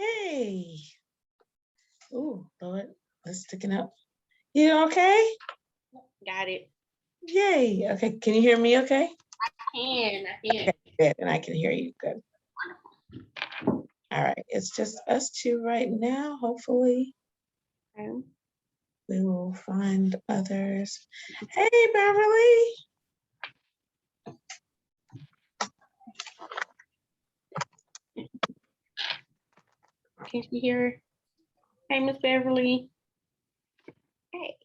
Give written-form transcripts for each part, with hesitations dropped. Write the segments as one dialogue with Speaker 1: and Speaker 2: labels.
Speaker 1: Hey. Ooh, Lord, that's sticking up. You okay?
Speaker 2: Got it.
Speaker 1: Yay. Okay, can you hear me okay?
Speaker 2: I can.
Speaker 1: Okay, good, and I can hear you good. All right, it's just us two right now. Hopefully,
Speaker 2: Okay.
Speaker 1: we will find others. Hey, Beverly.
Speaker 2: Can she hear? Hey, Miss Beverly. Hey.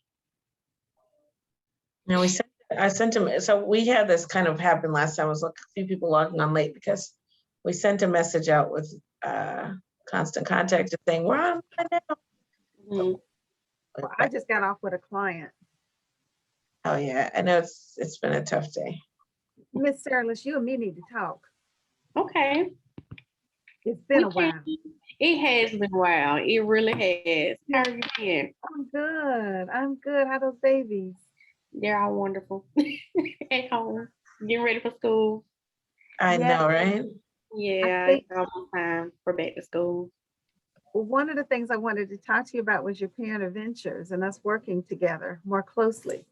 Speaker 1: Now I sent him. So we had this kind of happen last time. It was like a few people logging on late because we sent a message out with constant contact, just saying we're on now.
Speaker 2: Mhm.
Speaker 3: Well, I just got off with a client.
Speaker 1: Oh yeah, I know it's been a tough day.
Speaker 3: Miss Sarah, you and me need to talk.
Speaker 2: Okay.
Speaker 3: It's been a
Speaker 2: We can.
Speaker 3: while.
Speaker 2: It has been a while. It really has. How are you been?
Speaker 3: I'm good. I'm good. How those babies?
Speaker 2: They're all wonderful. At home. Getting ready for school.
Speaker 1: I
Speaker 3: Yeah.
Speaker 1: know, right?
Speaker 2: Yeah,
Speaker 3: think-
Speaker 2: it's almost time for back to school.
Speaker 3: Well, one of the things I wanted to talk to you about was your parent adventures and us working together more closely.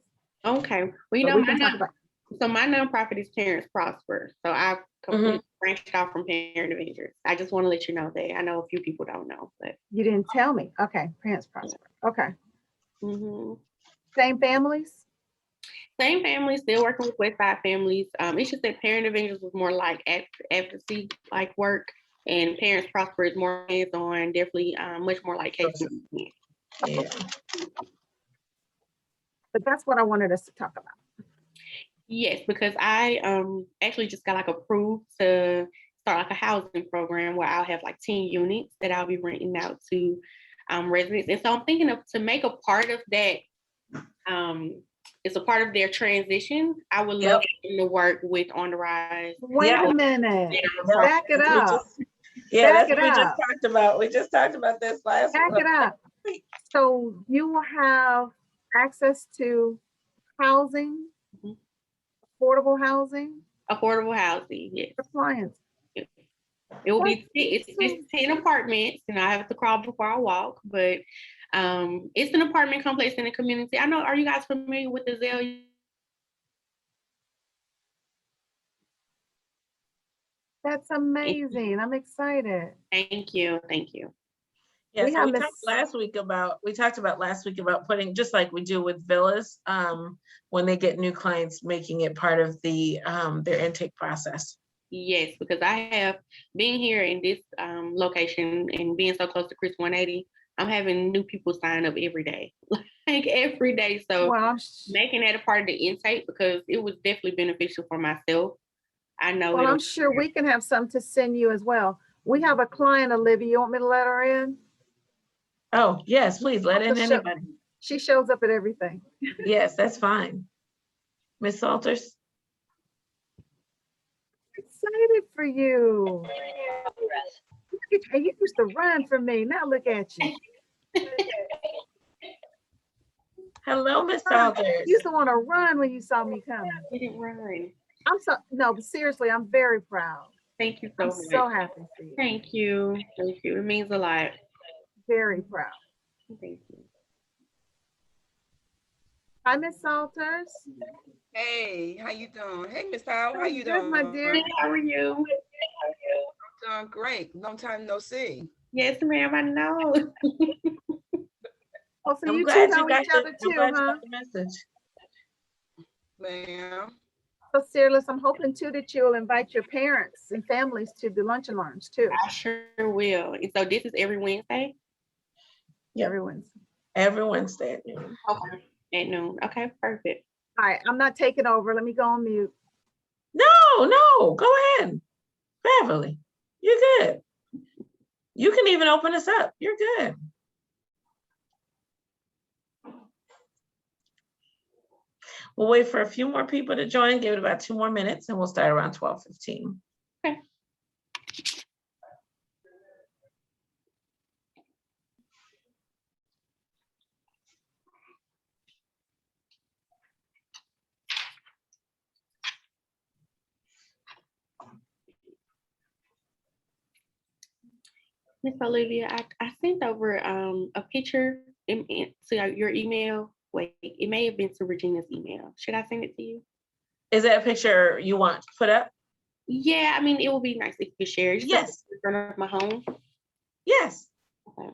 Speaker 2: Okay. Well, you
Speaker 3: But
Speaker 2: know,
Speaker 3: we can talk about.
Speaker 2: so my nonprofit is Parents Prosper. So I've completely branched off from Parent Adventures. I just want to let you know that. I know a few people don't know, but
Speaker 3: You didn't tell me. Okay, Parents Prosper. Okay. Same families?
Speaker 2: Same family, still working with West Side families. It's just that Parent Adventures was more like advocacy like work, and Parents Prosper is more hands-on, definitely much more like case management.
Speaker 1: Yeah.
Speaker 3: But that's what I wanted us to talk about.
Speaker 2: Yes, because I actually just got like approved to start like a housing program where I'll have like 10 units that I'll be renting out to residents. And so I'm thinking of to make a part of that, it's a part of their transition. I would love for them to work with On the Rise.
Speaker 3: Wait a minute. Back it up.
Speaker 1: That's what we just talked about. We just talked about this last
Speaker 3: Back it up. So you will have access to housing, affordable housing?
Speaker 2: Affordable housing, yes.
Speaker 3: For clients.
Speaker 2: It will be it's 10 apartments, and I have to crawl before I walk, but it's an apartment complex in the community. I know, are you guys familiar with the Zell?
Speaker 3: That's amazing. I'm excited.
Speaker 2: Thank you. Thank you.
Speaker 1: Yeah, so we talked about last week about putting, just like we do with villas, when they get new clients, making it part of the their intake process.
Speaker 2: Yes, because I have been here in this location and being so close to Chris 180, I'm having new people sign up every day, like every day. So making that a part of the intake, because it was definitely beneficial for myself. I know.
Speaker 3: Well, I'm sure we can have some to send you as well. We have a client, Olivia. You want me to let her in?
Speaker 1: Oh, yes, please let in anybody.
Speaker 3: She shows up at everything.
Speaker 1: Yes, that's fine. Miss Salters.
Speaker 3: Excited for you. You used to run from me. Now look at you.
Speaker 1: Hello, Miss Salters.
Speaker 3: You used to want to run when you saw me coming.
Speaker 2: I didn't run.
Speaker 3: No, but seriously, I'm very proud.
Speaker 2: Thank you so much.
Speaker 3: I'm so happy for you.
Speaker 2: Thank you. Thank you. It means a lot.
Speaker 3: Very proud.
Speaker 2: Thank you.
Speaker 3: Hi, Miss Salters.
Speaker 4: Hey, how you doing? Hey, Miss Powell, how you
Speaker 3: Good,
Speaker 4: doing?
Speaker 3: my dear.
Speaker 2: How are you?
Speaker 4: I'm doing great. Long time no see.
Speaker 2: Yes, ma'am. I know.
Speaker 3: Oh, so
Speaker 1: I'm
Speaker 3: you
Speaker 1: glad
Speaker 3: two
Speaker 1: you
Speaker 3: know
Speaker 1: got
Speaker 3: each other too, huh?
Speaker 1: the message.
Speaker 4: Ma'am.
Speaker 3: So, Fearless, I'm hoping too that you'll invite your parents and families to the lunch and learns too.
Speaker 2: I sure will. And so this is every Wednesday?
Speaker 1: Yeah.
Speaker 3: Every Wednesday.
Speaker 1: Every Wednesday at noon.
Speaker 2: Okay. At noon. Okay, perfect.
Speaker 3: All right, I'm not taking over. Let me go on mute.
Speaker 1: No, go ahead. Beverly, you're good. You can even open us up. You're good. We'll wait for a few more people to join, give it about 2 more minutes, and we'll start around 12:15.
Speaker 2: Okay. Miss Olivia, I sent over a picture to your email. Wait, it may have been to Regina's email. Should I send it to you?
Speaker 1: Is that a picture you want to put up?
Speaker 2: Yeah, I mean, it would be nice if you could share. It's
Speaker 1: Yes.
Speaker 2: in front of my home.
Speaker 1: Yes.
Speaker 2: Okay.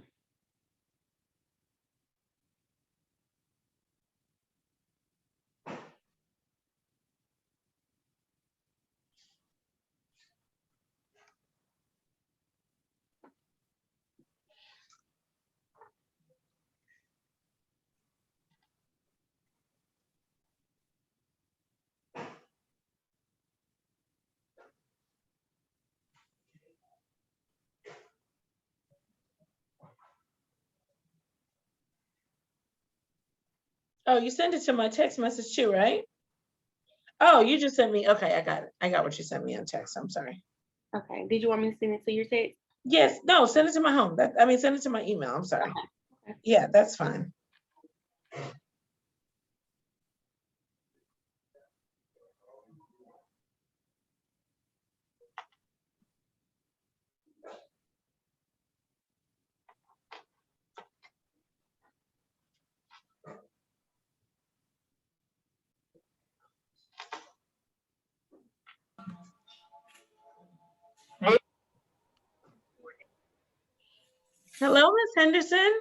Speaker 1: Oh, you sent it to my text message too, right? Oh, you just sent me. Okay, I got it. I got what you sent me on text. I'm sorry.
Speaker 2: Okay. Did you want me to send it to your text?
Speaker 1: Yes. No, send it to my home. Send it to my email. I'm sorry.
Speaker 2: Okay.
Speaker 1: Yeah, that's fine. Hello, Miss Henderson.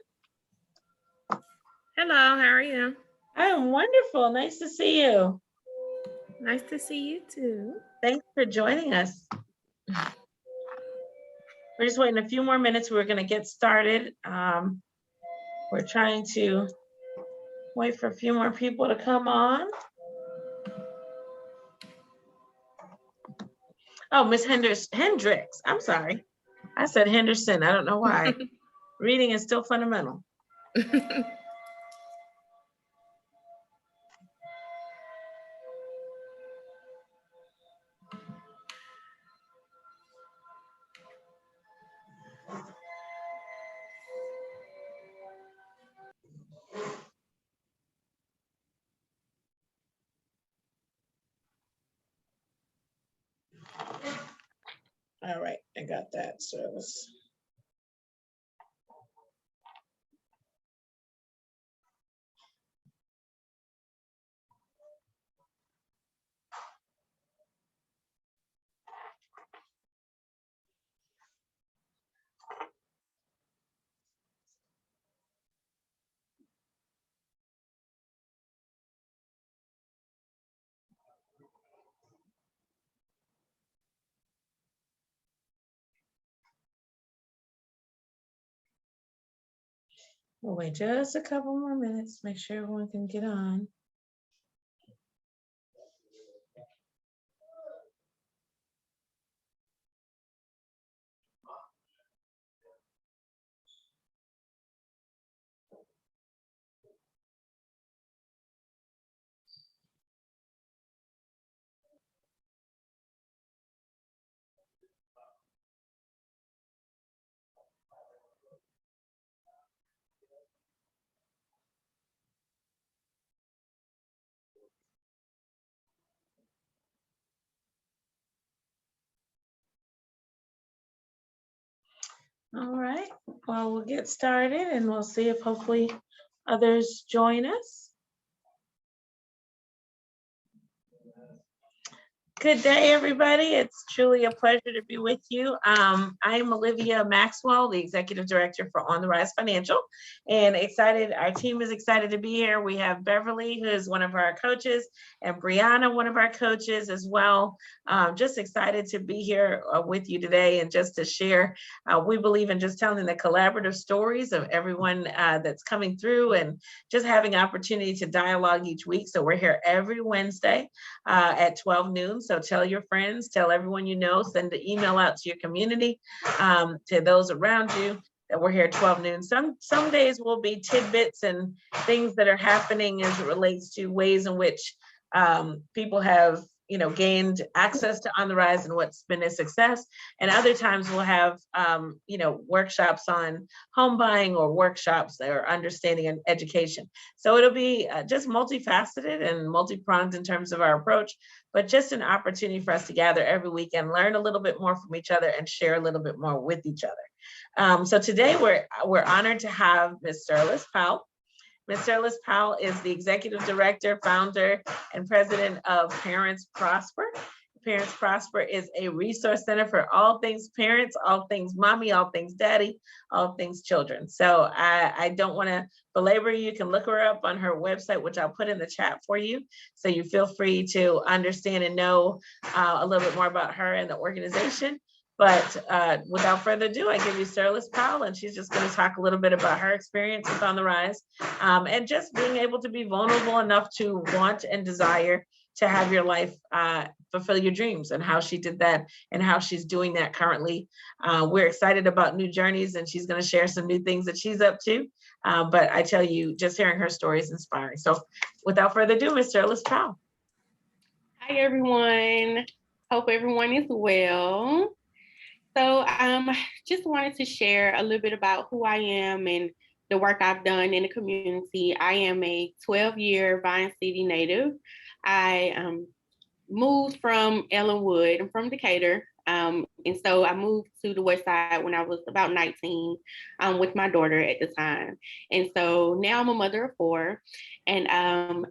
Speaker 5: Hello, how are you?
Speaker 1: I am wonderful. Nice to see you.
Speaker 5: Nice to see you too.
Speaker 1: Thanks for joining us. We're just waiting a few more minutes. We're going to get started. We're trying to wait for a few more people to come on. Oh, Miss Hendricks. I'm sorry. I said Henderson. I don't know why. Reading is still fundamental. All right, I got that service. We'll wait just a couple more minutes, make sure everyone can get on. All right, well, we'll get started and we'll see if hopefully others join us. Good day, everybody. It's truly a pleasure to be with you. I'm Olivia Maxwell, the Executive Director for On the Rise Financial, and excited, our team is excited to be here. We have Beverly, who is one of our coaches, and Brianna, one of our coaches as well. Just excited to be here with you today and just to share. We believe in just telling the collaborative stories of everyone that's coming through and just having opportunity to dialogue each week. So we're here every Wednesday at 12 noon. So tell your friends, tell everyone you know, send the email out to your community, to those around you that we're here at 12 noon. Some days will be tidbits and things that are happening as it relates to ways in which people have gained access to On the Rise and what's been a success. And other times we'll have, workshops on home buying or workshops that are understanding and education. So it'll be just multifaceted and multi-pronged in terms of our approach, but just an opportunity for us to gather every week and learn a little bit more from each other and share a little bit more with each other. So today we're honored to have Ms. Sterlis Powell. Ms. Sterlis Powell is the Executive Director, Founder, and President of Parents Prosper. Parents Prosper is a resource center for all things parents, all things mommy, all things daddy, all things children. So I don't want to belabor you. You can look her up on her website, which I'll put in the chat for you. So you feel free to understand and know a little bit more about her and the organization. But without further ado, I give you Sterlis Powell, and she's just going to talk a little bit about her experience with On the Rise, and just being able to be vulnerable enough to want and desire to have your life fulfill your dreams, and how she did that and how she's doing that currently. We're excited about new journeys, and she's going to share some new things that she's up to. But I tell you, just hearing her story is inspiring. So without further ado, Ms. Sterlis Powell.
Speaker 2: Hi, everyone. Hope everyone is well. So just wanted to share a little bit about who I am and the work I've done in the community. I am a 12-year Vine City native. I moved from Ellenwood. I'm from Decatur. And so I moved to the West Side when I was about 19 with my daughter at the time. And so now I'm a mother of 4, and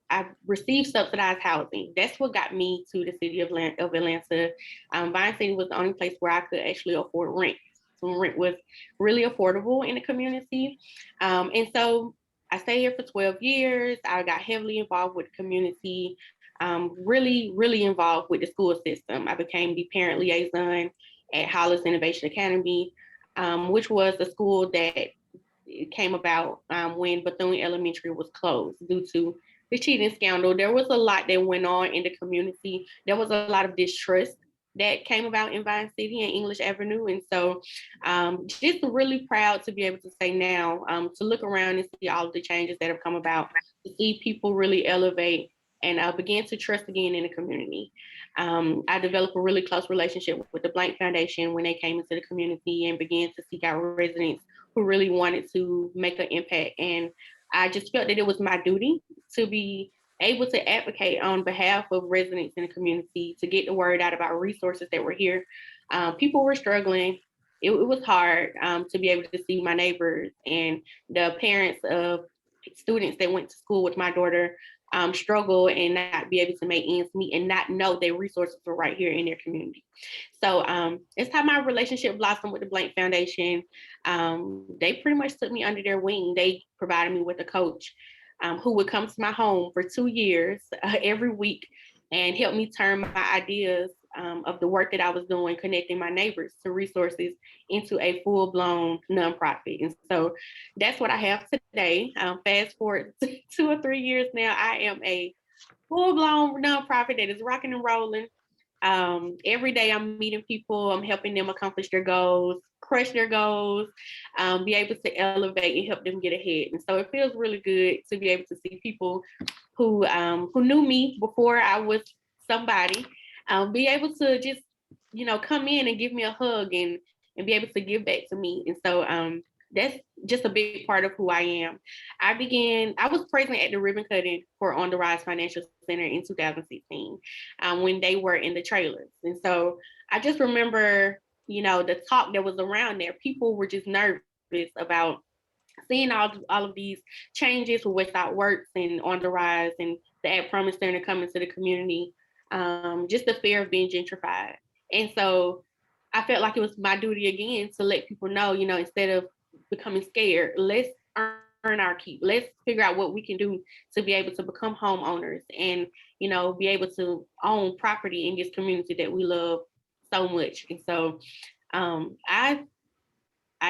Speaker 2: I've received subsidized housing. That's what got me to the city of Atlanta. Vine City was the only place where I could actually afford rent. So rent was really affordable in the community. And so I stayed here for 12 years. I got heavily involved with the community, really, really involved with the school system. I became the parent liaison at Hollis Innovation Academy, which was a school that came about when Bethune Elementary was closed due to the cheating scandal. There was a lot that went on in the community. There was a lot of distrust that came about in Vine City and English Avenue. And so just really proud to be able to say now, to look around and see all of the changes that have come about, to see people really elevate and begin to trust again in the community. I developed a really close relationship with the Blank Foundation when they came into the community and began to seek out residents who really wanted to make an impact. And I just felt that it was my duty to be able to advocate on behalf of residents in the community, to get the word out about resources that were here. People were struggling. It was hard to be able to see my neighbors and the parents of students that went to school with my daughter struggle and not be able to make ends meet and not know their resources were right here in their community. So it's how my relationship blossomed with the Blank Foundation. They pretty much took me under their wing. They provided me with a coach who would come to my home for 2 years every week and help me turn my ideas of the work that I was doing, connecting my neighbors to resources, into a full-blown nonprofit. And so that's what I have today. Fast forward 2 or 3 years now, I am a full-blown nonprofit that is rocking and rolling. Every day I'm meeting people, I'm helping them accomplish their goals, crush their goals, be able to elevate and help them get ahead. And so it feels really good to be able to see people who knew me before I was somebody, be able to just, come in and give me a hug and be able to give back to me. And so that's just a big part of who I am. I was present at the ribbon cutting for On the Rise Financial Center in 2016 when they were in the trailers. And so I just remember, the talk that was around there. People were just nervous about seeing all of these changes with Westside Works and On the Rise and the Ad Promise Center coming to the community, just the fear of being gentrified. And so I felt like it was my duty again to let people know, instead of becoming scared, let's earn our keep. Let's figure out what we can do to be able to become homeowners and, be able to own property in this community that we love so much. And so I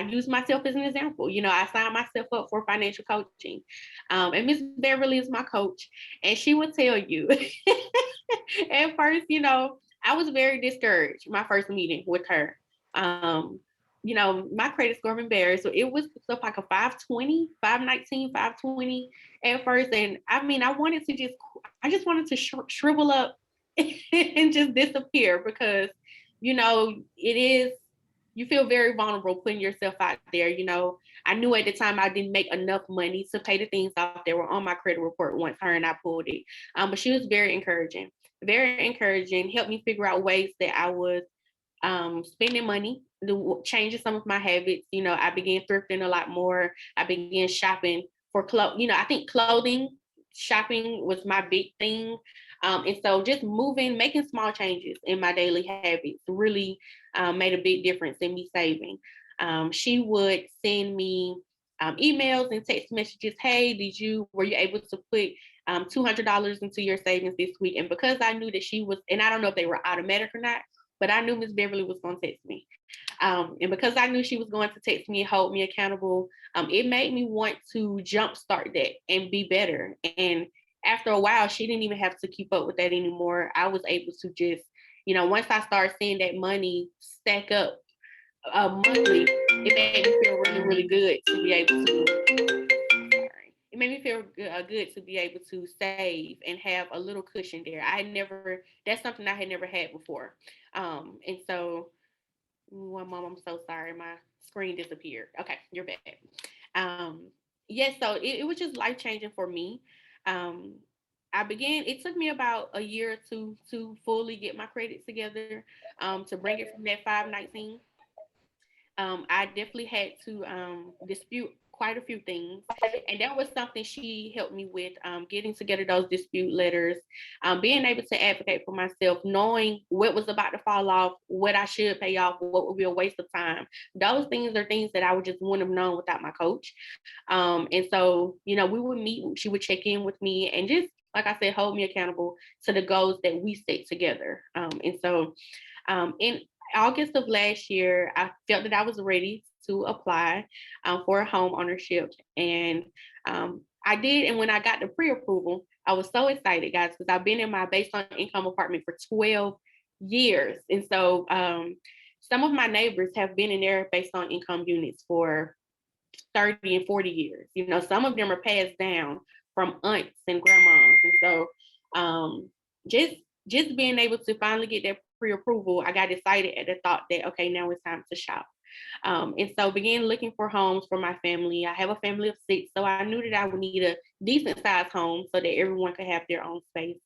Speaker 2: use myself as an example. I signed myself up for financial coaching. And Miss Beverly is my coach. And she would tell you, at first, I was very discouraged my first meeting with her. My credit score embarrassed. So it was stuff like a 520, 519, 520 at first. And I just wanted to shrivel up and just disappear because, you feel very vulnerable putting yourself out there. I knew at the time I didn't make enough money to pay the things off that were on my credit report once her and I pulled it. But she was very encouraging, helped me figure out ways that I was spending money, changing some of my habits. I began thrifting a lot more. I began shopping for clothes. I think clothing shopping was my big thing. And so just making small changes in my daily habits really made a big difference in me saving. She would send me emails and text messages. Hey, were you able to put $200 into your savings this week? And because I knew that she was, and I don't know if they were automatic or not, but I knew Miss Beverly was going to text me. And because I knew she was going to text me and hold me accountable, it made me want to jumpstart that and be better. And after a while, she didn't even have to keep up with that anymore. I was able to just, once I started seeing that money stack up monthly, it made me feel really, really good to be able to, it made me feel good to be able to save and have a little cushion there. That's something I had never had before. And so, one mom, I'm so sorry, my screen disappeared. Okay, you're back. Yes, so it was just life-changing for me. It took me about a year or two to fully get my credit together, to bring it from that 519. I definitely had to dispute quite a few things. And that was something she helped me with, getting together those dispute letters, being able to advocate for myself, knowing what was about to fall off, what I should pay off, what would be a waste of time. Those things are things that I would just wouldn't have known without my coach. And so, we would meet, she would check in with me and just, like I said, hold me accountable to the goals that we set together. And so in August of last year, I felt that I was ready to apply for a home ownership. And I did. And when I got the pre-approval, I was so excited, guys, because I've been in my based on income apartment for 12 years. And so some of my neighbors have been in their based on income units for 30 and 40 years. Some of them are passed down from aunts and grandmas. And so just being able to finally get that pre-approval, I got excited at the thought that, okay, now it's time to shop. And so began looking for homes for my family. I have a family of 6, so I knew that I would need a decent sized home so that everyone could have their own space.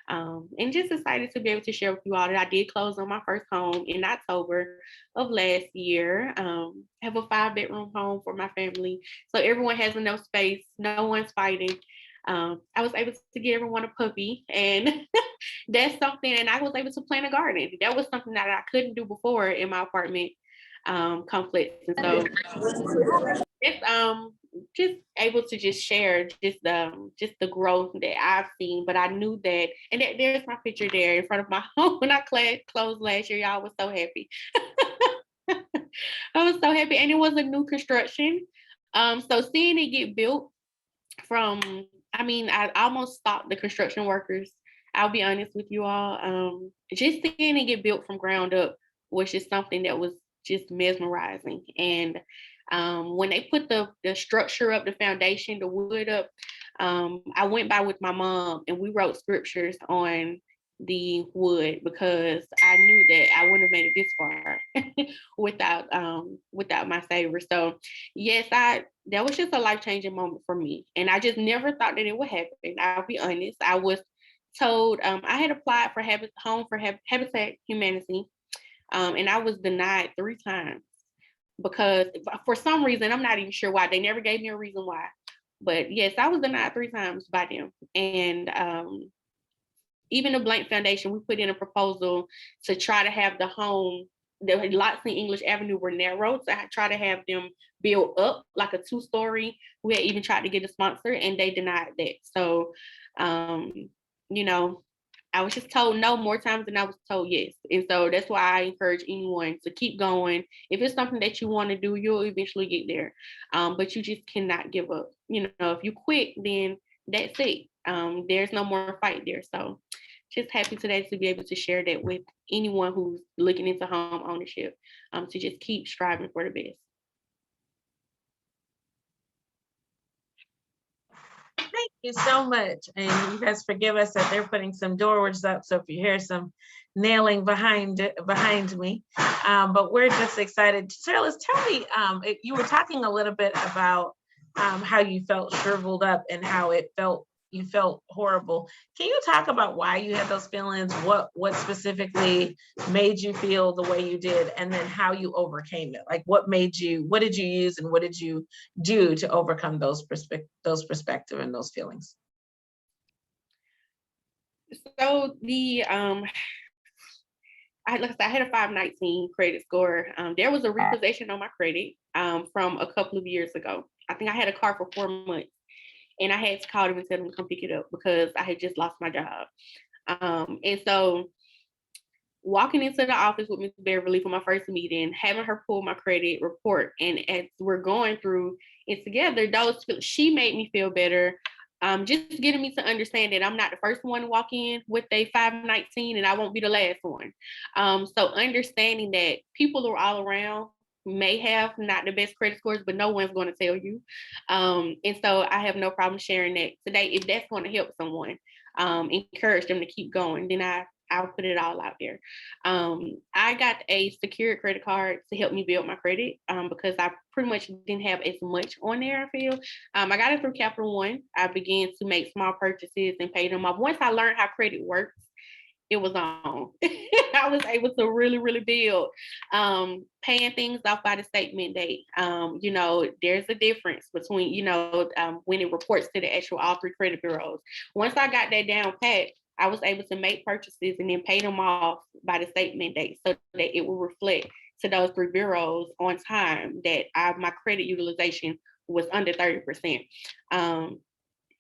Speaker 2: And just excited to be able to share with you all that I did close on my first home in October of last year. I have a 5-bedroom home for my family, so everyone has enough space, no one's fighting. I was able to get everyone a puppy, and that's something, and I was able to plant a garden. That was something that I couldn't do before in my apartment complex. And so it's just able to just share just the growth that I've seen. But I knew that, and there's my picture there in front of my home when I closed last year. Y'all was so happy. I was so happy, and it was a new construction. So seeing it get built I almost stopped the construction workers. I'll be honest with you all. Just seeing it get built from ground up was just something that was just mesmerizing. And when they put the structure up, the foundation, the wood up, I went by with my mom and we wrote scriptures on the wood because I knew that I wouldn't have made it this far without my savior. So yes, that was just a life-changing moment for me. And I just never thought that it would happen. I'll be honest. I was told I had applied for Habitat Humanity, and I was denied 3 times because for some reason, I'm not even sure why. They never gave me a reason why. But yes, I was denied 3 times by them. And even the Blank Foundation, we put in a proposal to try to have the home, the lots in English Avenue were narrow, so I tried to have them build up like a 2-story. We had even tried to get a sponsor and they denied that. So, I was just told no more times than I was told yes. And so that's why I encourage anyone to keep going. If it's something that you want to do, you'll eventually get there. But you just cannot give up. If you quit, then that's it. There's no more fight there. So just happy today to be able to share that with anyone who's looking into home ownership, to just keep striving for the best.
Speaker 1: Thank you so much. And you guys forgive us that they're putting some doors up. So if you hear some nailing behind me, but we're just excited. Shirley, tell me, you were talking a little bit about how you felt shriveled up and how you felt horrible. Can you talk about why you had those feelings? What specifically made you feel the way you did, and then how you overcame it? Like what did you use and what did you do to overcome those perspective and those feelings?
Speaker 2: So I had a 519 credit score. There was a repossession on my credit from a couple of years ago. I think I had a car for 4 months. And I had to call them and tell them to come pick it up because I had just lost my job. And so walking into the office with Ms. Beverly for my first meeting, having her pull my credit report, and as we're going through it together, she made me feel better. Just getting me to understand that I'm not the first one to walk in with a 519 and I won't be the last one. So understanding that people are all around may have not the best credit scores, but no one's going to tell you. And so I have no problem sharing that today. If that's going to help someone, encourage them to keep going, then I'll put it all out there. I got a secured credit card to help me build my credit because I pretty much didn't have as much on there, I feel. I got it through Capital One. I began to make small purchases and pay them off. Once I learned how credit works, it was on. I was able to really, really build. Paying things off by the statement date. There's a difference between, when it reports to the actual all 3 credit bureaus. Once I got that down pat, I was able to make purchases and then pay them off by the statement date so that it will reflect to those 3 bureaus on time that my credit utilization was under 30%.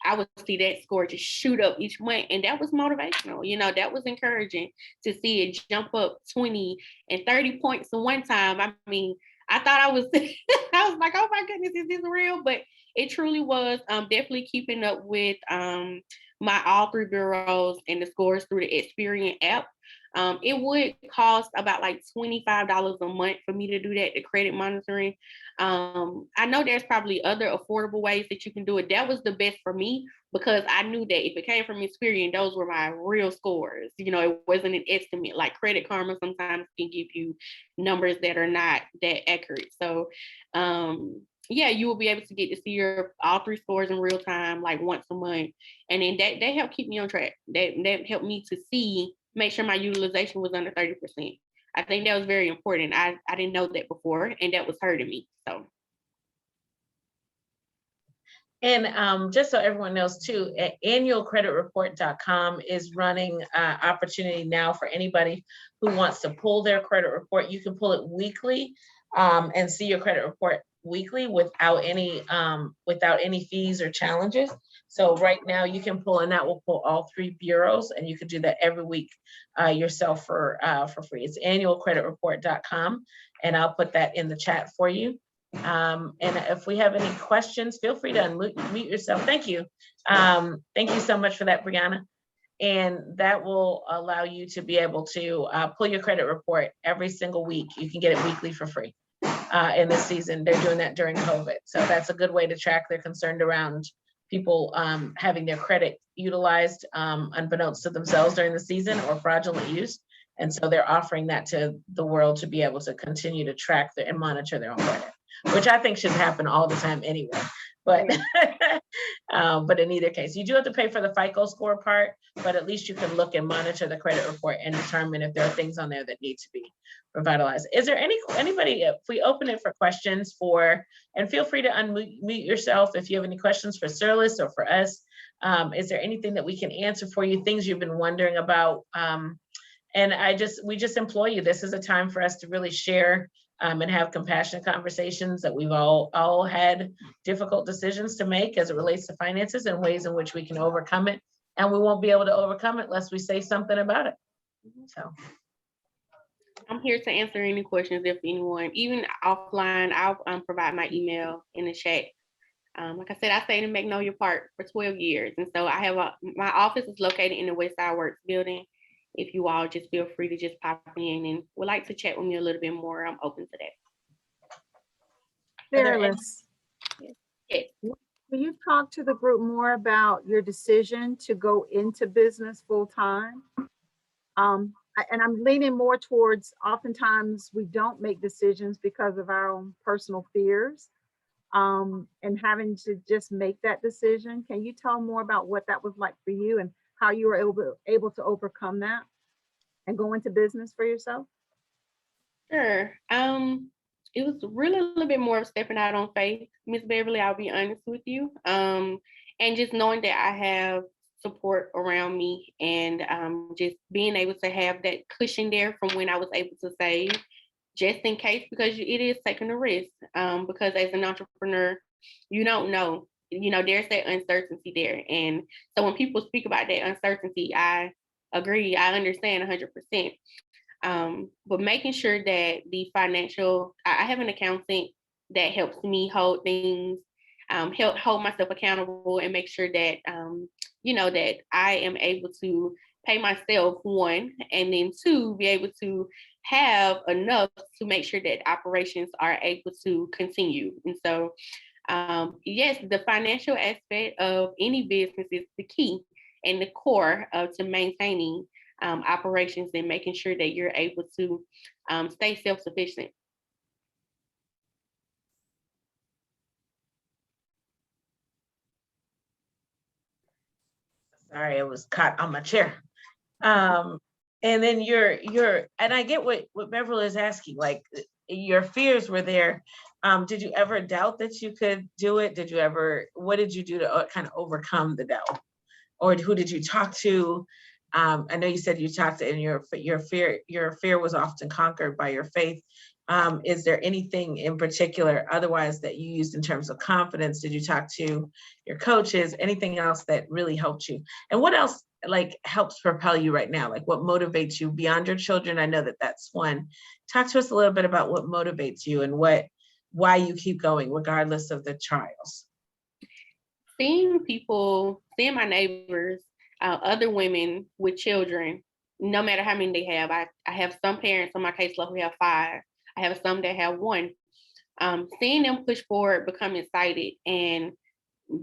Speaker 2: I would see that score just shoot up each month. And that was motivational. That was encouraging to see it jump up 20 and 30 points in one time. I mean, I thought I was like, oh my goodness, is this real? But it truly was. Definitely keeping up with my all 3 bureaus and the scores through the Experian app. It would cost about like $25 a month for me to do that, the credit monitoring. I know there's probably other affordable ways that you can do it. That was the best for me because I knew that if it came from Experian, those were my real scores. It wasn't an estimate. Like Credit Karma sometimes can give you numbers that are not that accurate. So you will be able to get to see your all 3 scores in real time, like once a month. And then that helped keep me on track. That helped me to make sure my utilization was under 30%. I think that was very important. I didn't know that before, and that was hurting me. So.
Speaker 1: And just so everyone knows too, annualcreditreport.com is running opportunity now for anybody who wants to pull their credit report. You can pull it weekly and see your credit report weekly without any fees or challenges. So right now you can pull, and that will pull all 3 bureaus, and you can do that every week yourself for free. It's annualcreditreport.com, and I'll put that in the chat for you. And if we have any questions, feel free to unmute yourself. Thank you. Thank you so much for that, Brianna. And that will allow you to be able to pull your credit report every single week. You can get it weekly for free. In this season, they're doing that during COVID. So that's a good way to track. They're concerned around people having their credit utilized unbeknownst to themselves during the season or fraudulent use. And so they're offering that to the world to be able to continue to track and monitor their own credit, which I think should happen all the time anyway. But but in either case, you do have to pay for the FICO score part, but at least you can look and monitor the credit report and determine if there are things on there that need to be revitalized. Is there anybody, if we open it for questions and feel free to unmute yourself if you have any questions for Sirlis or for us. Is there anything that we can answer for you, things you've been wondering about? And we just implore you, this is a time for us to really share and have compassionate conversations that we've all had difficult decisions to make as it relates to finances and ways in which we can overcome it. And we won't be able to overcome it unless we say something about it. So
Speaker 2: I'm here to answer any questions if anyone, even offline. I'll provide my email in the chat. Like I said, I stayed in Magnolia Park for 12 years. And so I have my office is located in the West Side Works building. If you all just feel free to just pop in and would like to chat with me a little bit more, I'm open to that.
Speaker 3: Fearless.
Speaker 2: Yes.
Speaker 3: Can you talk to the group more about your decision to go into business full time? And I'm leaning more towards oftentimes we don't make decisions because of our own personal fears, and having to just make that decision. Can you tell more about what that was like for you and how you were able to overcome that and go into business for yourself?
Speaker 2: Sure. It was really a little bit more of stepping out on faith, Miss Beverly. I'll be honest with you. And just knowing that I have support around me, and just being able to have that cushion there from when I was able to save, just in case, because it is taking a risk. Because as an entrepreneur, you don't know. There's that uncertainty there, and so when people speak about that uncertainty, I agree. I understand 100%. But making sure that the financial, I have an accountant that helps me hold things, help hold myself accountable, and make sure that, that I am able to pay myself, one, and then two, be able to have enough to make sure that operations are able to continue. And so, yes, the financial aspect of any business is the key and the core to maintaining operations and making sure that you're able to stay self-sufficient.
Speaker 1: Sorry, I was caught on my chair. And then and I get what Beverly is asking, like your fears were there. Did you ever doubt that you could do it? What did you do to kind of overcome the doubt? Or who did you talk to? I know you said you talked to, and your fear was often conquered by your faith. Is there anything in particular otherwise that you used in terms of confidence? Did you talk to your coaches? Anything else that really helped you? And what else like helps propel you right now? Like what motivates you beyond your children? I know that that's one. Talk to us a little bit about what motivates you and why you keep going regardless of the trials.
Speaker 2: Seeing my neighbors, other women with children, no matter how many they have. I have some parents on my caseload who have 5. I have some that have 1. Seeing them push forward, become excited, and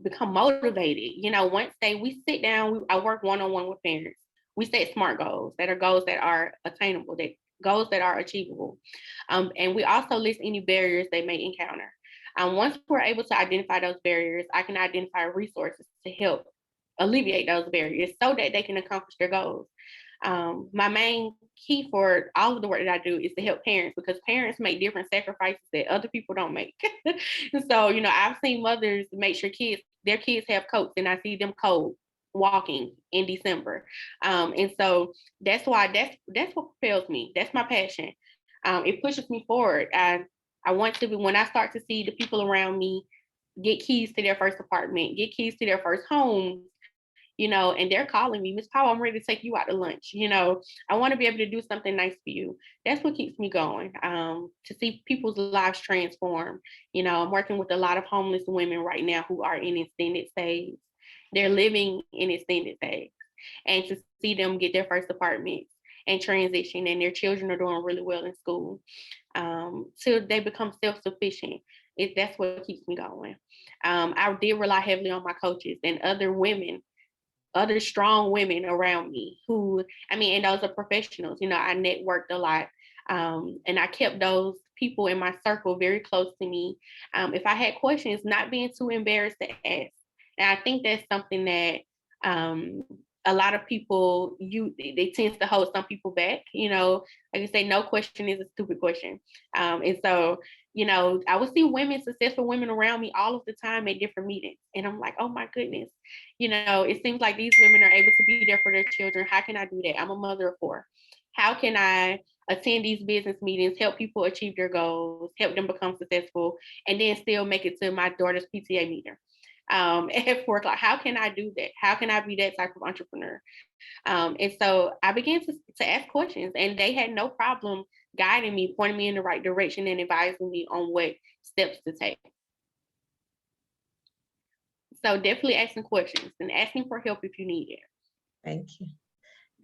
Speaker 2: become motivated. Once we sit down, I work one-on-one with parents. We set SMART goals that are attainable, that goals that are achievable. And we also list any barriers they may encounter. Once we're able to identify those barriers, I can identify resources to help alleviate those barriers so that they can accomplish their goals. My main key for all of the work that I do is to help parents, because parents make different sacrifices that other people don't make. And so, I've seen mothers make sure their kids have coats, and I see them cold walking in December. And so that's why that's what propels me. That's my passion. It pushes me forward. I want to be, when I start to see the people around me get keys to their first apartment, get keys to their first home, and they're calling me, Miss Powell, I'm ready to take you out to lunch. I want to be able to do something nice for you. That's what keeps me going, to see people's lives transform. I'm working with a lot of homeless women right now who are in extended stays. They're living in extended stays, and to see them get their first apartments and transition, and their children are doing really well in school, till they become self-sufficient. That's what keeps me going. I did rely heavily on my coaches and other strong women around me and those are professionals. I networked a lot, and I kept those people in my circle very close to me. If I had questions, not being too embarrassed to ask. And I think that's something that a lot of people, they tend to hold some people back. Like I say, no question is a stupid question. And so, I would see successful women around me all of the time at different meetings. And I'm like, oh my goodness, it seems like these women are able to be there for their children. How can I do that? I'm a mother of 4. How can I attend these business meetings, help people achieve their goals, help them become successful, and then still make it to my daughter's PTA meeting at 4 o'clock? How can I do that? How can I be that type of entrepreneur? And so I began to ask questions, and they had no problem guiding me, pointing me in the right direction, and advising me on what steps to take. So definitely asking questions and asking for help if you need it.
Speaker 1: Thank you.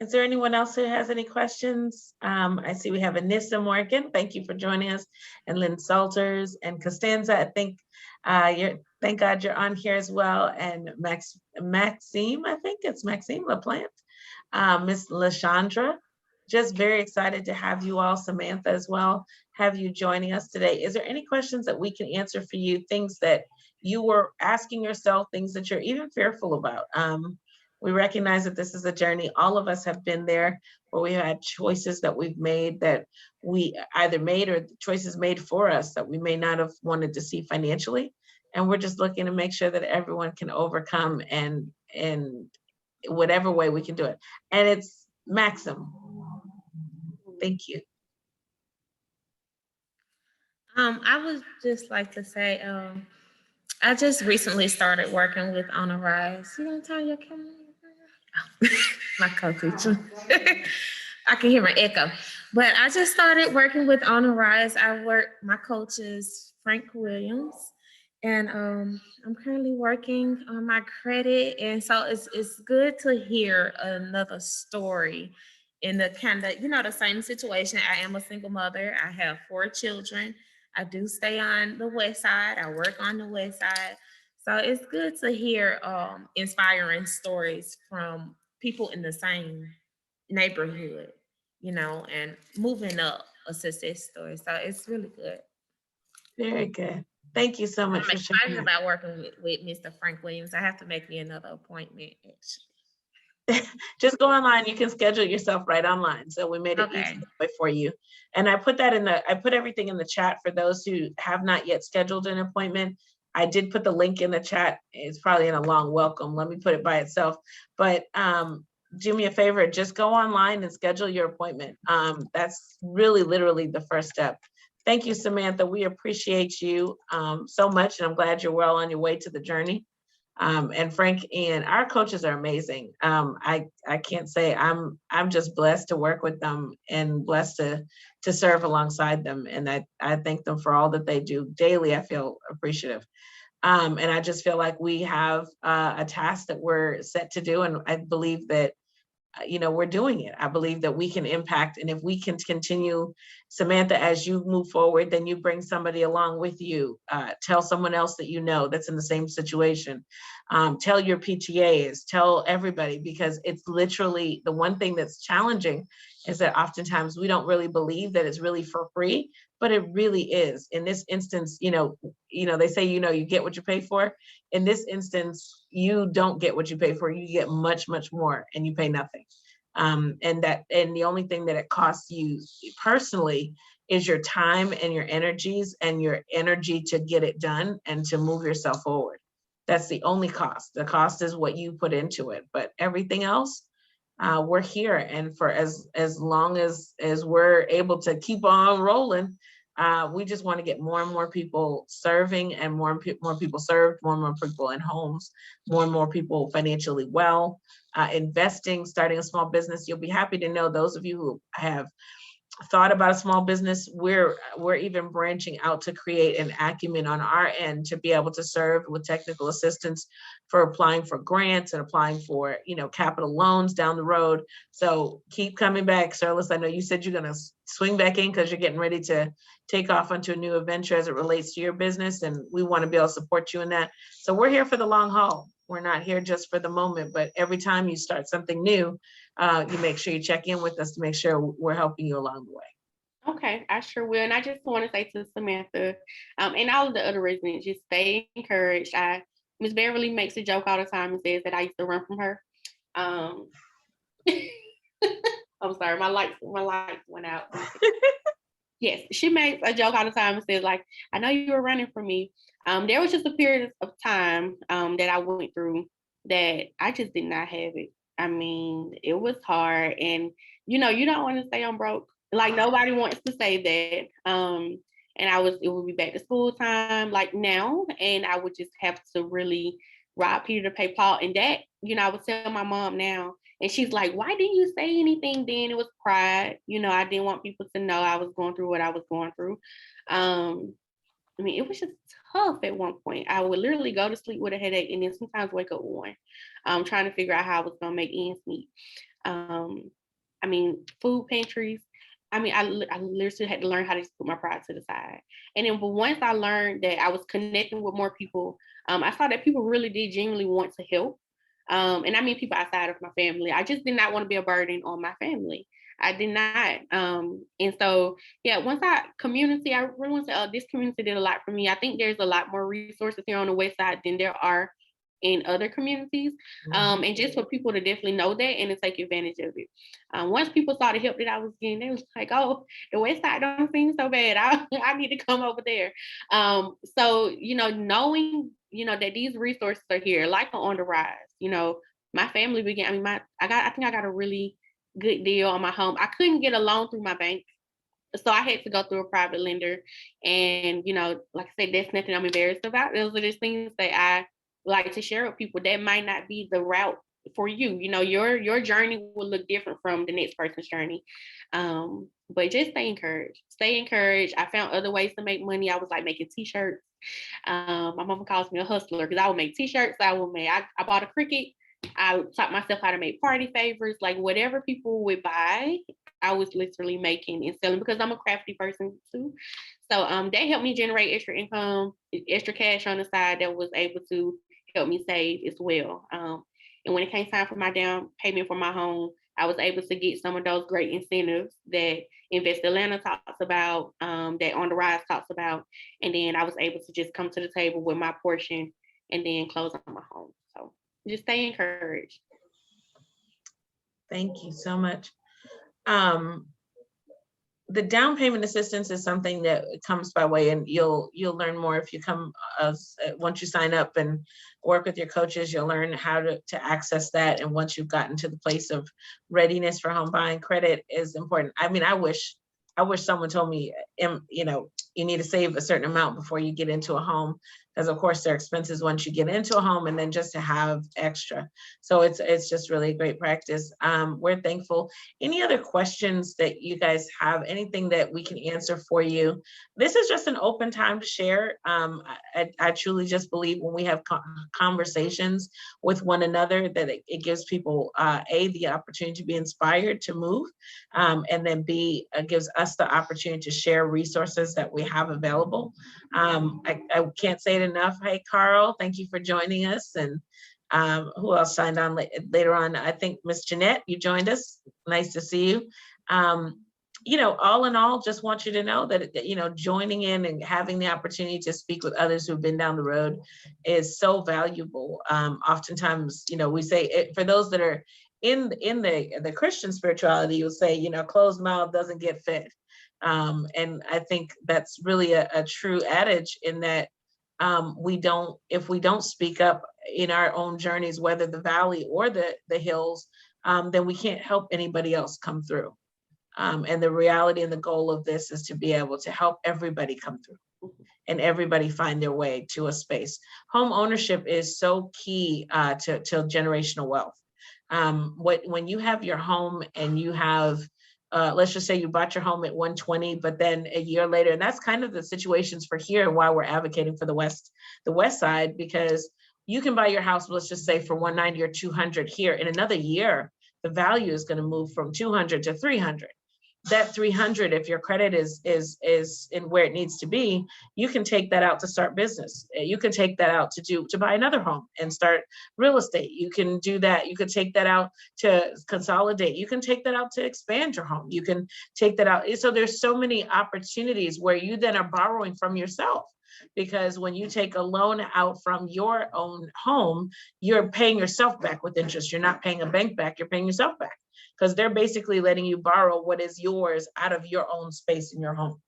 Speaker 1: Is there anyone else who has any questions? I see we have Anissa Morgan. Thank you for joining us. And Lynn Salters and Costanza. I think Thank God you're on here as well. And Maxime, I think it's Maxime LaPlante, Miss LaShandra, just very excited to have you all, Samantha as well, have you joining us today. Is there any questions that we can answer for you, things that you were asking yourself, things that you're even fearful about? We recognize that this is a journey. All of us have been there where we had choices that we've made that we either made or choices made for us that we may not have wanted to see financially. And we're just looking to make sure that everyone can overcome and whatever way we can do it. And it's Maxim. Thank you.
Speaker 5: I would just like to say, I just recently started working with On a Rise. You gonna turn your camera? My co-teacher. I can hear my echo. But I just started working with On a Rise. My coach is Frank Williams. And I'm currently working on my credit. And so it's good to hear another story in the kind of, the same situation. I am a single mother. I have 4 children. I do stay on the west side. I work on the west side. So it's good to hear inspiring stories from people in the same neighborhood, and moving up a success story. So it's really good.
Speaker 1: Very good. Thank you so much
Speaker 5: I'm
Speaker 1: for
Speaker 5: excited
Speaker 1: sharing.
Speaker 5: about working with Mr. Frank Williams. I have to make me another appointment, actually.
Speaker 1: Just go online. You can schedule yourself right online. So we made it
Speaker 5: Okay.
Speaker 1: easy way for you. And I put everything in the chat for those who have not yet scheduled an appointment. I did put the link in the chat. It's probably in a long welcome. Let me put it by itself. But do me a favor, just go online and schedule your appointment. That's really literally the first step. Thank you, Samantha. We appreciate you so much. And I'm glad you're well on your way to the journey. And Frank and our coaches are amazing. I can't say I'm just blessed to work with them and blessed to serve alongside them. And I thank them for all that they do daily. I feel appreciative. And I just feel like we have a task that we're set to do. And I believe that we're doing it. I believe that we can impact. And if we can continue, Samantha, as you move forward, then you bring somebody along with you. Tell someone else that that's in the same situation. Tell your PTAs, tell everybody, because it's literally the one thing that's challenging is that oftentimes we don't really believe that it's really for free, but it really is. In this instance, they say, you get what you pay for. In this instance, you don't get what you pay for. You get much, much more and you pay nothing. And the only thing that it costs you personally is your time and your energies and your energy to get it done and to move yourself forward. That's the only cost. The cost is what you put into it, but everything else, we're here. And for as long as we're able to keep on rolling, we just want to get more and more people serving and more people served, more and more people in homes, more and more people financially well, investing, starting a small business. You'll be happy to know, those of you who have thought about a small business, we're even branching out to create an acumen on our end to be able to serve with technical assistance for applying for grants and applying for capital loans down the road. So keep coming back, Sirlis. I know you said you're going to swing back in because you're getting ready to take off onto a new adventure as it relates to your business, and we want to be able to support you in that. So we're here for the long haul. We're not here just for the moment, but every time you start something new, you make sure you check in with us to make sure we're helping you along the way.
Speaker 2: Okay, I sure will. And I just want to say to Samantha and all of the other residents, just stay encouraged. Miss Beverly makes a joke all the time and says that I used to run from her. I'm sorry, my lights went out. Yes, she makes a joke all the time and says, like, I know you were running from me. There was just a period of time that I went through that I just did not have it. I mean, it was hard. And, you don't want to say I'm broke. Like, nobody wants to say that. And it would be back to school time, like now. And I would just have to really rob Peter to pay Paul. And that, I would tell my mom now. And she's like, why didn't you say anything then? It was pride. I didn't want people to know I was going through what I was going through. I mean, it was just tough at one point. I would literally go to sleep with a headache and then sometimes wake up with one, trying to figure out how I was going to make ends meet. I mean, food pantries. I mean, I literally had to learn how to just put my pride to the side. And then, but once I learned that I was connecting with more people, I saw that people really did genuinely want to help. And I mean, people outside of my family. I just did not want to be a burden on my family. I did not. And so, yeah, community, I really want to say, this community did a lot for me. I think there's a lot more resources here on the West Side than there are in other communities. And just for people to definitely know that and to take advantage of it. Once people saw the help that I was getting, they was like, oh, the West Side don't seem so bad. I need to come over there. So, knowing, that these resources are here, like on the rise, my family began, I think I got a really good deal on my home. I couldn't get a loan through my bank. So I had to go through a private lender. And, like I said, that's nothing I'm embarrassed about. Those are just things that I like to share with people. That might not be the route for you. Your journey will look different from the next person's journey. But just stay encouraged. Stay encouraged. I found other ways to make money. I was like making t-shirts. My mama calls me a hustler because I would make t-shirts. I bought a Cricut. I taught myself how to make party favors, like whatever people would buy, I was literally making and selling because I'm a crafty person too. So that helped me generate extra income, extra cash on the side that was able to help me save as well. And when it came time for my down payment for my home, I was able to get some of those great incentives that Invest Atlanta talks about, that On the Rise talks about. And then I was able to just come to the table with my portion and then close on my home. So just stay encouraged.
Speaker 1: Thank you so much. The down payment assistance is something that comes by way, and you'll learn more if you come once you sign up and work with your coaches. You'll learn how to access that, and once you've gotten to the place of readiness for home buying, credit is important. I mean, I wish someone told me, you need to save a certain amount before you get into a home, because of course there are expenses once you get into a home, and then just to have extra. So it's just really great practice. We're thankful. Any other questions that you guys have, anything that we can answer for you? This is just an open time to share. I truly just believe when we have conversations with one another that it gives people the opportunity to be inspired to move, and then B, gives us the opportunity to share resources that we have available. I can't say it enough. Hey, Carl, thank you for joining us. And who else signed on later on? I think Miss Jeanette, you joined us. Nice to see you. All in all, just want you to know that, joining in and having the opportunity to speak with others who've been down the road is so valuable. Oftentimes, we say for those that are in the Christian spirituality, you'll say, closed mouth doesn't get fed. And I think that's really a true adage in that if we don't speak up in our own journeys, whether the valley or the hills, then we can't help anybody else come through. And the reality and the goal of this is to be able to help everybody come through and everybody find their way to a space. Home ownership is so key to generational wealth. When you have your home and you have, let's just say you bought your home at 120, but then a year later, and that's kind of the situations for here and why we're advocating for the West Side, because you can buy your house, let's just say for 190 or 200 here. In another year, the value is going to move from 200 to 300. That 300, if your credit is in where it needs to be, you can take that out to start business. You can take that out to buy another home and start real estate. You can do that. You could take that out to consolidate. You can take that out to expand your home. You can take that out. So there's so many opportunities where you then are borrowing from yourself. Because when you take a loan out from your own home, you're paying yourself back with interest. You're not paying a bank back, you're paying yourself back. Because they're basically letting you borrow what is yours out of your own space in your home,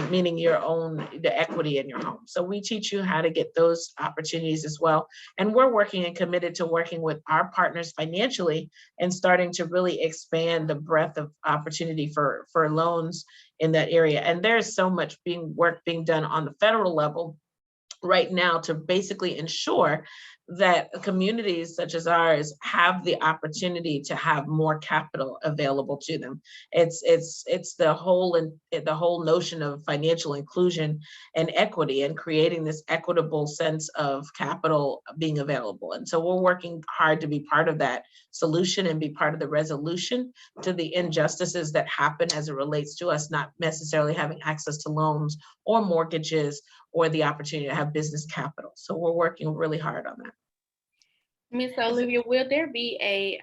Speaker 1: meaning the equity in your home. So we teach you how to get those opportunities as well. And we're working and committed to working with our partners financially and starting to really expand the breadth of opportunity for loans in that area. And there's so much work being done on the federal level right now to basically ensure that communities such as ours have the opportunity to have more capital available to them. It's the whole notion of financial inclusion and equity, and creating this equitable sense of capital being available. And so we're working hard to be part of that solution and be part of the resolution to the injustices that happen as it relates to us not necessarily having access to loans or mortgages or the opportunity to have business capital. So we're working really hard on that.
Speaker 2: Miss Olivia, will there be a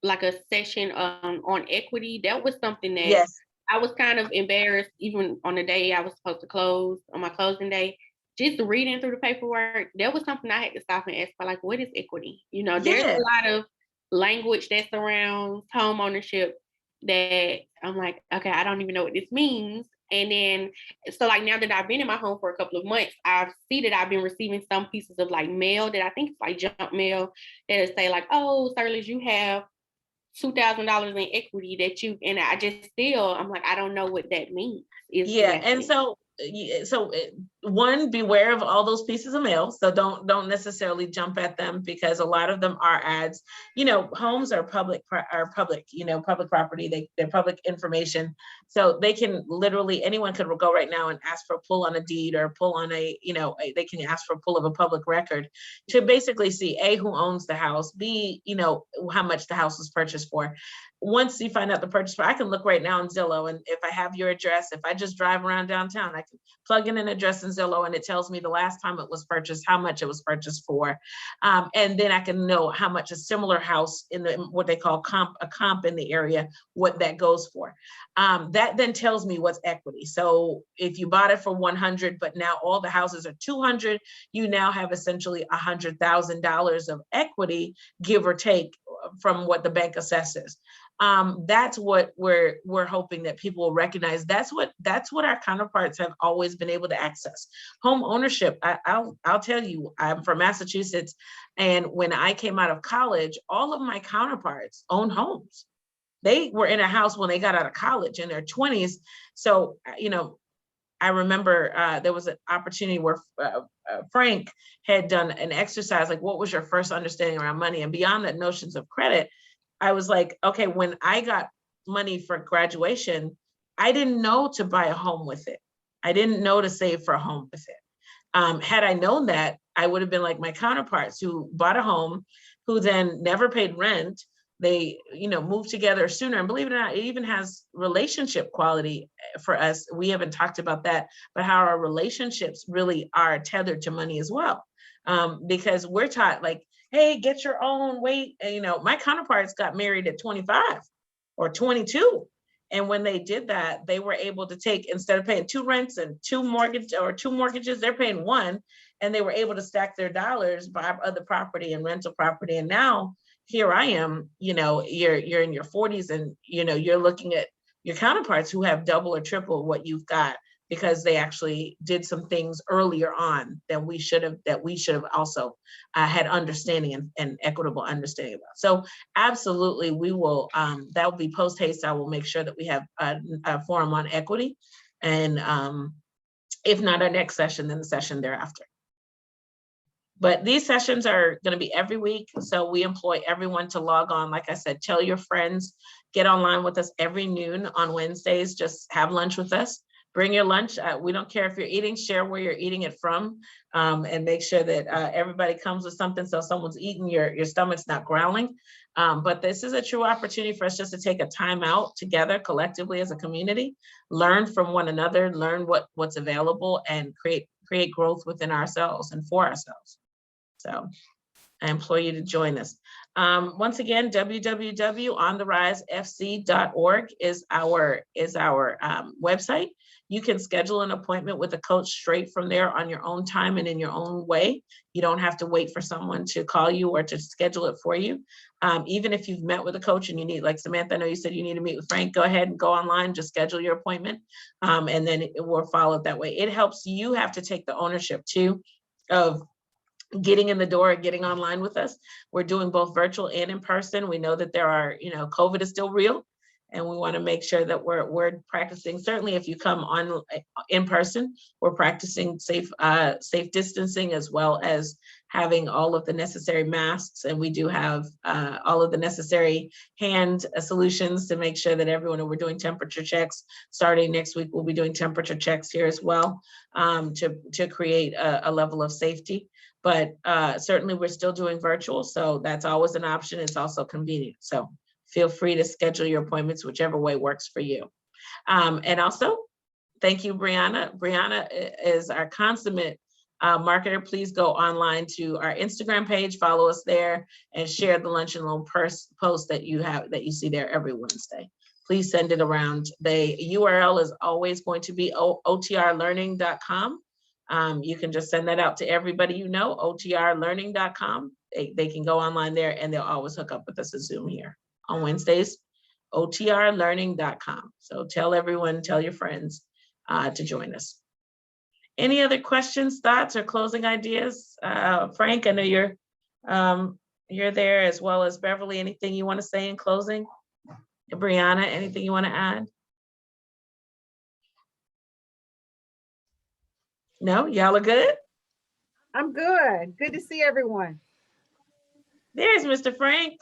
Speaker 2: like a session on equity? That was something that
Speaker 1: Yes.
Speaker 2: I was kind of embarrassed, even on the day I was supposed to close, on my closing day, just reading through the paperwork. That was something I had to stop and ask for, like, what is equity? You know, there's
Speaker 1: Yeah.
Speaker 2: a lot of language that surrounds home ownership that I'm like, okay, I don't even know what this means. And then, so like now that I've been in my home for a couple of months, I see that I've been receiving some pieces of like mail that I think it's like junk mail that'll say like, oh, Sirlis, you have $2,000 in equity that you, and I just still, I'm like, I don't know what that means.
Speaker 1: Yeah, and so one, beware of all those pieces of mail. So don't necessarily jump at them, because a lot of them are ads. You know, homes are public, you know, public property. They're public information. So they can literally, anyone could go right now and ask for a pull on a deed or pull on they can ask for a pull of a public record to basically see A, who owns the house, B, you know, how much the house was purchased for. Once you find out the purchase price, I can look right now in Zillow, and if I have your address, if I just drive around downtown, I can plug in an address in Zillow and it tells me the last time it was purchased, how much it was purchased for. And then I can know how much a similar house in what they call a comp in the area, what that goes for. That then tells me what's equity. So if you bought it for 100, but now all the houses are 200, you now have essentially $100,000 of equity, give or take, from what the bank assesses. That's what we're hoping that people will recognize. That's what our counterparts have always been able to access. Home ownership. I'll tell you, I'm from Massachusetts, and when I came out of college, all of my counterparts owned homes. They were in a house when they got out of college in their 20s. So, you know, I remember there was an opportunity where Frank had done an exercise, like, what was your first understanding around money? And beyond that notions of credit, I was like, okay, when I got money for graduation, I didn't know to buy a home with it. I didn't know to save for a home with it. Had I known that, I would have been like my counterparts who bought a home, who then never paid rent. They, you know, moved together sooner. And believe it or not, it even has relationship quality for us. We haven't talked about that, but how our relationships really are tethered to money as well. Because we're taught like, hey, get your own weight. And, you know, my counterparts got married at 25 or 22. And when they did that, they were able to take, instead of paying 2 rents and 2 mortgages, they're paying 1. And they were able to stack their dollars, buy other property and rental property. And now here I am, you know, you're in your 40s, and, you know, you're looking at your counterparts who have double or triple what you've got, because they actually did some things earlier on that we should have also had understanding and equitable understanding about. So absolutely, we will, that will be post haste. I will make sure that we have a forum on equity, and if not our next session, then the session thereafter. But these sessions are going to be every week. So we employ everyone to log on. Like I said, tell your friends, get online with us every noon on Wednesdays. Just have lunch with us. Bring your lunch. We don't care if you're eating, share where you're eating it from, and make sure that everybody comes with something. So someone's eating, your stomach's not growling. But this is a true opportunity for us just to take a time out together collectively as a community, learn from one another, learn what's available, and create growth within ourselves and for ourselves. So I implore you to join us. Once again, www.ontherisefc.org is our website. You can schedule an appointment with a coach straight from there on your own time and in your own way. You don't have to wait for someone to call you or to schedule it for you. Even if you've met with a coach and you need, like Samantha, I know you said you need to meet with Frank, go ahead and go online, just schedule your appointment, and then it will follow it that way. It helps you have to take the ownership too of getting in the door and getting online with us. We're doing both virtual and in person. We know that there are, you know, COVID is still real, and we want to make sure that we're practicing. Certainly, if you come on in person, we're practicing safe distancing, as well as having all of the necessary masks, and we do have all of the necessary hand solutions to make sure that everyone, we're doing temperature checks. Starting next week, we'll be doing temperature checks here as well, to create a level of safety. But certainly we're still doing virtual, so that's always an option. It's also convenient. So feel free to schedule your appointments whichever way works for you. And also, thank you, Brianna. Brianna is our consummate marketer. Please go online to our Instagram page, follow us there, and share the Lunch and Learn post that you see there every Wednesday. Please send it around. The URL is always going to be otrlearning.com. You can just send that out to everybody you know, otrlearning.com. They can go online there and they'll always hook up with us at Zoom here on Wednesdays, otrlearning.com. So tell everyone, tell your friends to join us. Any other questions, thoughts, or closing ideas? Frank, I know you're there, as well as Beverly. Anything you want to say in closing? Brianna, anything you want to add? No, y'all are good?
Speaker 3: I'm good. Good to see everyone.
Speaker 1: There's Mr. Frank.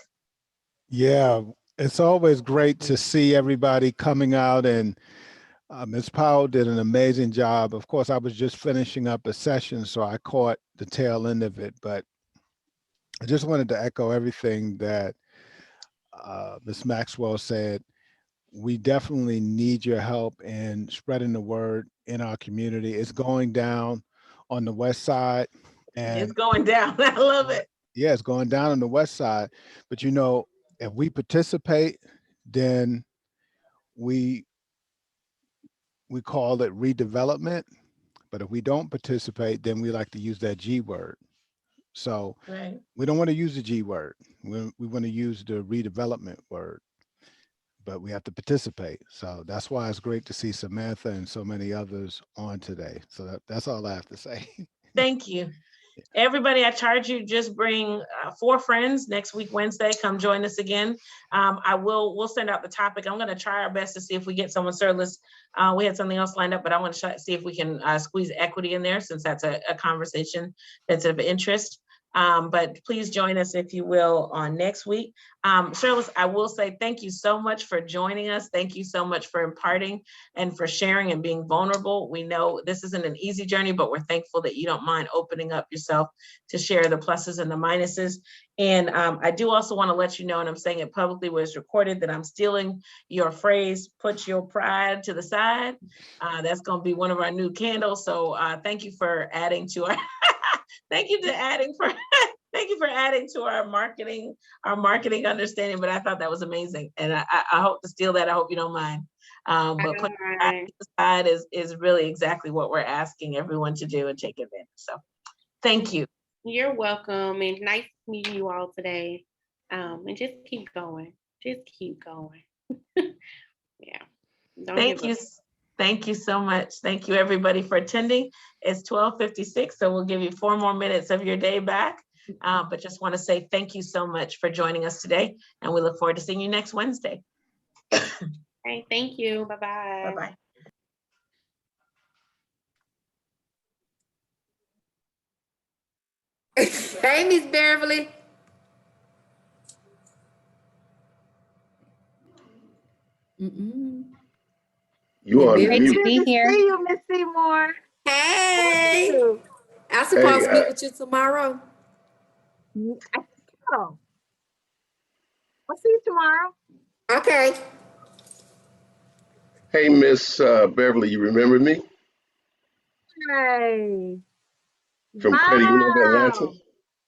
Speaker 6: Yeah, it's always great to see everybody coming out, and Ms. Powell did an amazing job. Of course, I was just finishing up a session, so I caught the tail end of it, but I just wanted to echo everything that Ms. Maxwell said. We definitely need your help in spreading the word in our community. It's going down on the west side. And
Speaker 1: It's going down. I love it.
Speaker 6: yeah, it's going down on the west side. But you know, if we participate, then we call it redevelopment. But if we don't participate, then we like to use that G word. So
Speaker 1: Right.
Speaker 6: we don't want to use the G word. We want to use the redevelopment word, but we have to participate. So that's why it's great to see Samantha and so many others on today. So that's all I have to say.
Speaker 1: Thank you. Everybody, I charge you, just bring 4 friends next week, Wednesday. Come join us again. We'll send out the topic. I'm going to try our best to see if we get someone service. We had something else lined up, but I want to see if we can squeeze equity in there, since that's a conversation that's of interest. But please join us, if you will, on next week. Shirley, I will say thank you so much for joining us. Thank you so much for imparting and for sharing and being vulnerable. We know this isn't an easy journey, but we're thankful that you don't mind opening up yourself to share the pluses and the minuses. And I do also want to let you know, and I'm saying it publicly where it's recorded, that I'm stealing your phrase, put your pride to the side. That's going to be one of our new candles. So thank you for adding to our thank you for adding to our marketing understanding. But I thought that was amazing, and I hope to steal that. I hope you don't mind. But put it aside is really exactly what we're asking everyone to do and take advantage. So thank you.
Speaker 2: You're welcome, and nice meeting you all today. And just keep going. Just keep going. Yeah.
Speaker 1: Thank you. Thank you so much. Thank you, everybody, for attending. It's 12:56, so we'll give you 4 more minutes of your day back. But just want to say thank you so much for joining us today, and we look forward to seeing you next Wednesday.
Speaker 2: Okay, thank you. Bye-bye.
Speaker 1: Bye-bye.
Speaker 7: Hey, Miss Beverly.
Speaker 8: You on
Speaker 3: It's
Speaker 8: mute.
Speaker 3: good to see you, Miss Seymour.
Speaker 7: Hey.
Speaker 3: You.
Speaker 7: I'm supposed to meet with you tomorrow.
Speaker 3: I think so. I'll see you tomorrow.
Speaker 7: Okay.
Speaker 8: Hey, Miss Beverly, you remember me
Speaker 3: Hey.
Speaker 8: from Credit Union of Atlanta?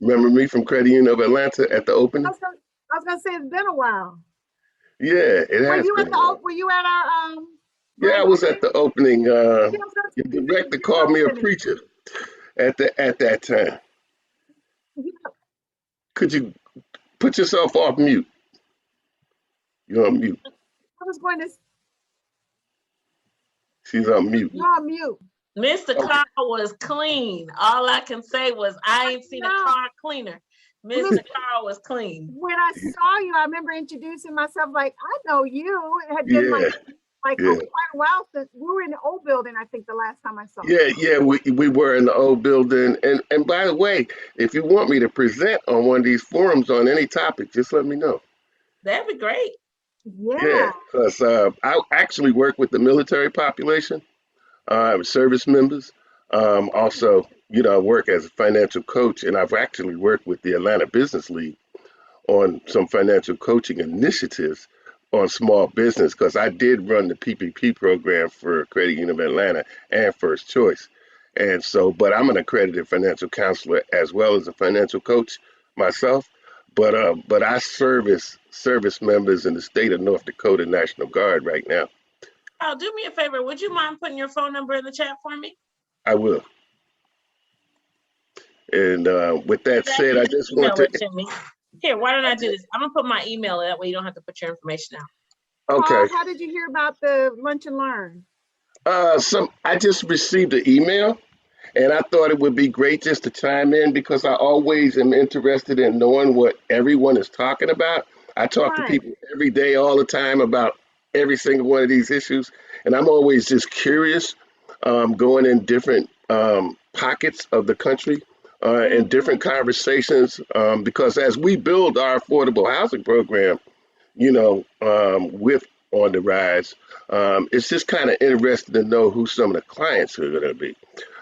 Speaker 8: Remember me from Credit Union of Atlanta at the opening?
Speaker 3: I was gonna say it's been a while.
Speaker 8: Yeah, it has been.
Speaker 3: Were you at our
Speaker 8: Yeah, I was at the opening.
Speaker 3: Yeah,
Speaker 8: Your director called me a preacher at that time. Could you put yourself off mute? You're on mute.
Speaker 3: I was going to.
Speaker 8: She's on mute.
Speaker 3: You're on mute.
Speaker 1: Mr. Carl was clean. All I can say was I ain't seen a car cleaner. Mr. Carl was clean.
Speaker 3: When I saw you, I remember introducing myself like, I know you. It had been like like
Speaker 8: Yeah.
Speaker 3: quite a while since we were in the old building, I think the last time I saw you.
Speaker 8: Yeah, we were in the old building. And by the way, if you want me to present on one of these forums on any topic, just let me know.
Speaker 1: That'd be great.
Speaker 8: Yeah,
Speaker 3: Yeah.
Speaker 8: because I actually work with the military population, service members. Also, I work as a financial coach, and I've actually worked with the Atlanta Business League on some financial coaching initiatives on small business because I did run the PPP program for Credit Union of Atlanta and First Choice. And so, but I'm an accredited financial counselor as well as a financial coach myself. But I service members in the state of North Dakota National Guard right now.
Speaker 1: Oh, do me a favor. Would you mind putting your phone number in the chat for me?
Speaker 8: I will. And with that said, I just want
Speaker 1: Email it
Speaker 8: to.
Speaker 1: to me. Here, why don't I do this? I'm gonna put my email. That way you don't have to put your information out.
Speaker 8: Okay.
Speaker 3: Paul, how did you hear about the Lunch and Learn?
Speaker 8: I just received an email. And I thought it would be great just to chime in because I always am interested in knowing what everyone is talking about. I talk to
Speaker 3: Right.
Speaker 8: people every day, all the time about every single one of these issues. And I'm always just curious, going in different pockets of the country and different conversations. Because as we build our affordable housing program, with On the Rise, it's just kind of interesting to know who some of the clients are going to be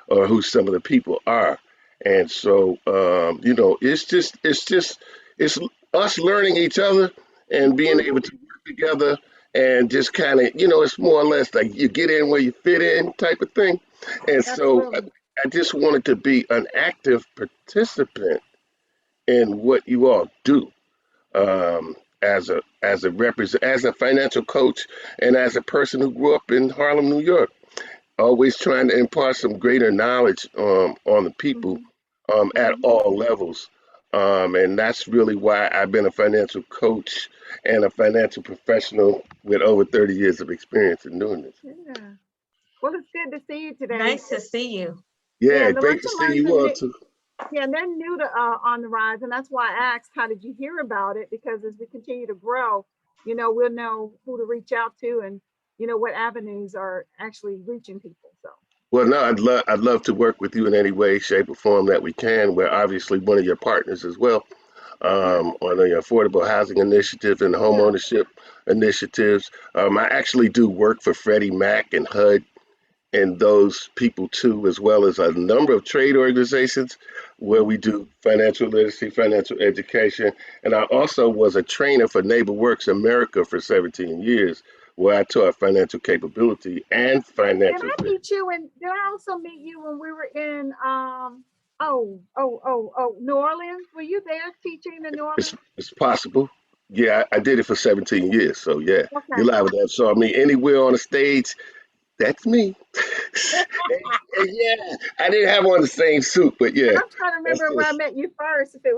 Speaker 8: or who some of the people are. And so, it's us learning each other and being able to work together and just kind of, it's more or less like you get in where you fit in type of thing. And so
Speaker 3: Absolutely.
Speaker 8: I just wanted to be an active participant in what you all do as a financial coach and as a person who grew up in Harlem, New York, always trying to impart some greater knowledge on the people at all levels. And that's really why I've been a financial coach and a financial professional with over 30 years of experience in doing this.
Speaker 3: Yeah. Well, it's good to see you today.
Speaker 1: Nice to see you.
Speaker 8: Yeah,
Speaker 3: Yeah, the
Speaker 8: great
Speaker 3: Lunch
Speaker 8: to
Speaker 3: and
Speaker 8: see
Speaker 3: Learn's
Speaker 8: you all too.
Speaker 3: yeah, and they're new to On the Rise, and that's why I asked, how did you hear about it? Because as we continue to grow, we'll know who to reach out to and what avenues are actually reaching people. So
Speaker 8: Well, no, I'd love to work with you in any way, shape, or form that we can. We're obviously one of your partners as well
Speaker 3: yeah,
Speaker 8: on the affordable housing initiative and home
Speaker 3: yeah.
Speaker 8: ownership initiatives. I actually do work for Freddie Mac and HUD and those people too, as well as a number of trade organizations where we do financial literacy, financial education. And I also was a trainer for Neighbor Works America for 17 years, where I taught financial capability and
Speaker 3: Did
Speaker 8: financial
Speaker 3: I
Speaker 8: literacy.
Speaker 3: meet you and did I also meet you when we were in New Orleans? Were you there teaching in New
Speaker 8: It's,
Speaker 3: Orleans?
Speaker 8: it's possible. Yeah, I did it for 17 years. So yeah,
Speaker 3: Okay.
Speaker 8: you're liable to have saw me anywhere on the stage. That's me. And yeah, I didn't have on the same suit, but
Speaker 3: And
Speaker 8: yeah,
Speaker 3: I'm trying to
Speaker 8: that's
Speaker 3: remember where I
Speaker 8: just
Speaker 3: met you first, if it was